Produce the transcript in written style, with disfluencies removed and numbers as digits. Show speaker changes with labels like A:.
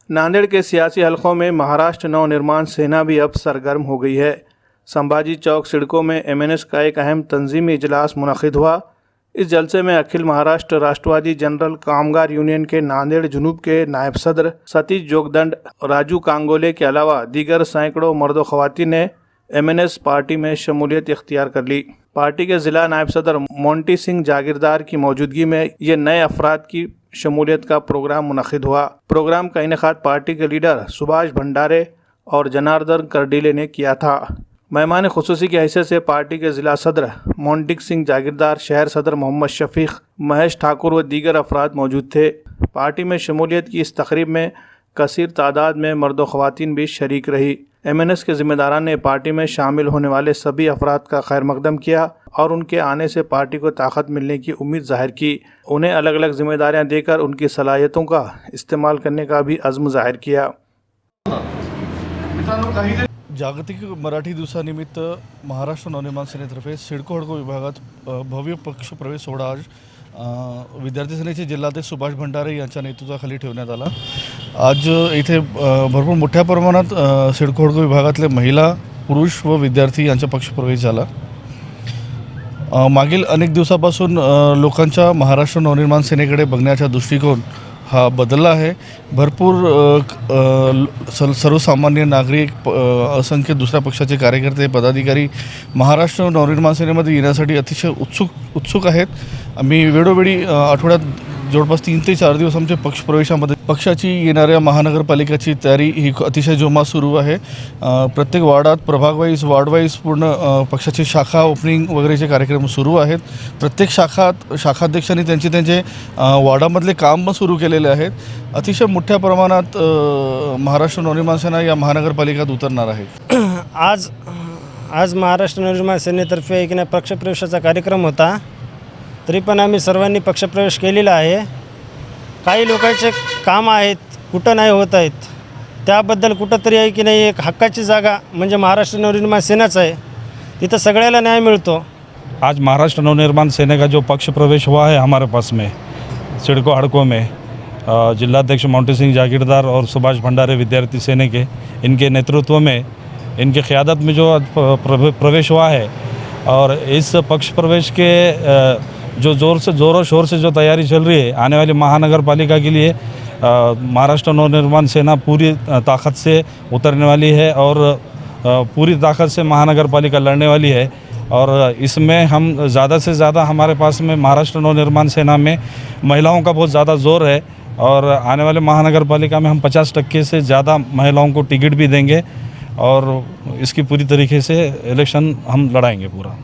A: नांदेड़ के सियासी हलकों में महाराष्ट्र नवनिर्माण सेना भी अब सरगर्म हो गई है। संभाजी चौक सिडको में एमएनएस का एक अहम तंजीमी इजलास मुनक़िद हुआ। इस जलसे में अखिल महाराष्ट्र राष्ट्रवादी जनरल कामगार यूनियन के नांदेड़ जुनूब के नायब सदर सतीश जोगदंड, राजू कांगोले के अलावा दीगर सैकड़ों मर्द ख़वातीन ने एमएनएस पार्टी में शमूलियत इख्तियार कर ली। पार्टी के ज़िला नायब सदर मोंटी सिंह जागीरदार की मौजूदगी में ये नए अफराद की शमूलियत का प्रोग्राम मुनक़िद हुआ। प्रोग्राम का इनेकाद पार्टी के लीडर सुभाष भंडारे और जनार्दन करडीले ने किया था। मेहमान खुसूसी की हैसियत से पार्टी के ज़िला सदर मोंटी सिंह जागीरदार, शहर सदर मोहम्मद शफीक, महेश ठाकुर व दीगर अफराद मौजूद थे। पार्टी में शमूलियत की इस तकरीब में कसीर तादाद में मर्द व ख़वातीन भी शरीक रही। एमएनएस के ज़िम्मेदारान ने पार्टी में शामिल होने वाले सभी अफराद का खैर मकदम किया और उनके आने से पार्टी को ताकत मिलने की उम्मीद जाहिर की। उन्हें अलग अलग जिम्मेदारियां देकर उनकी सलाहियतों का इस्तेमाल करने का भी अज़्म जाहिर किया।
B: जागतिक मराठी दिवसानिमित्त महाराष्ट्र नवनिर्माण सेनेतर्फे सिडको हडको विभागात भव्य पक्ष प्रवेश सोहळा आज विद्यार्थी सेनेचे जिल्हाध्यक्ष सुभाष भंडारे यांच्या नेतृत्वाखाली ठेवण्यात आला। आज इथे भरपूर मोठ्या प्रमाणात सिडको हडको विभागातले महिला, पुरुष व विद्यार्थी यांचा पक्ष प्रवेश झाला। मागील अनेक दिवसापासून लोकांच्या महाराष्ट्र नवनिर्माण सेनेकडे बघण्याचा दृष्टिकोन हा बदलला आहे। भरपूर सर्वसामान्य नागरिक, असंख्य दुसऱ्या पक्षाचे कार्यकर्ते, पदाधिकारी महाराष्ट्र नवनिर्माण सेनेमध्ये येण्यासाठी अतिशय उत्सुक आहेत। आम्ही वेळोवेळी आठवड्यात जवळपास 3 ते 4 दिवस आमच्या पक्षप्रवेशामध्ये पक्षाची येणाऱ्या महानगरपालिकेची तयारी ही अतिशय जोमात सुरू आहे। प्रत्येक वार्डात प्रभाग वाईज पूर्ण पक्षाची शाखा ओपनिंग वगैरेचे कार्यक्रम सुरू आहेत। प्रत्येक शाखाध्यक्षांनी त्यांचे वार्डामधले काम पण सुरू केलेले आहेत। अतिशय मोठ्या प्रमाणात महाराष्ट्र नवनिर्माण सेना या महानगरपालिकेत उतरणार आहे।
C: आज महाराष्ट्र नवनिर्माण सेनेतर्फे एक पक्षप्रवेशाचा कार्यक्रम होता, तरी पण आम्ही सर्वांनी पक्षप्रवेश केलेला आहे। काही लोकांचे काम आहेत, कुठं नाही होत आहेत, त्याबद्दल कुठंतरी आहे की नाही एक हक्काची जागा म्हणजे महाराष्ट्र नवनिर्माण सेनाच आहे, तिथं सगळ्याला न्याय मिळतो।
D: आज महाराष्ट्र नवनिर्माण सेना का जो पक्ष प्रवेश हुआ है हमारे पास में सिडको हडको में, जिलाध्यक्ष मोंटी सिंह जागीरदार और सुभाष भंडारे विद्यार्थी सेना के इनके नेतृत्व में, इनकी क़यादत में जो प्रवेश हुआ है और इस पक्ष प्रवेश के जो ज़ोरों शोर से जो तैयारी चल रही है आने वाली महानगर पालिका के लिए, महाराष्ट्र नवनिर्माण सेना पूरी ताकत से उतरने वाली है और पूरी ताकत से महानगर पालिका लड़ने वाली है। और इसमें हम ज़्यादा से ज़्यादा हमारे पास में महाराष्ट्र नवनिर्माण सेना में महिलाओं का बहुत ज़्यादा ज़ोर है और आने वाले महानगर पालिका में हम 50% से ज़्यादा महिलाओं को टिकट भी देंगे और इसकी पूरी तरीके से इलेक्शन हम लड़ाएंगे पूरा।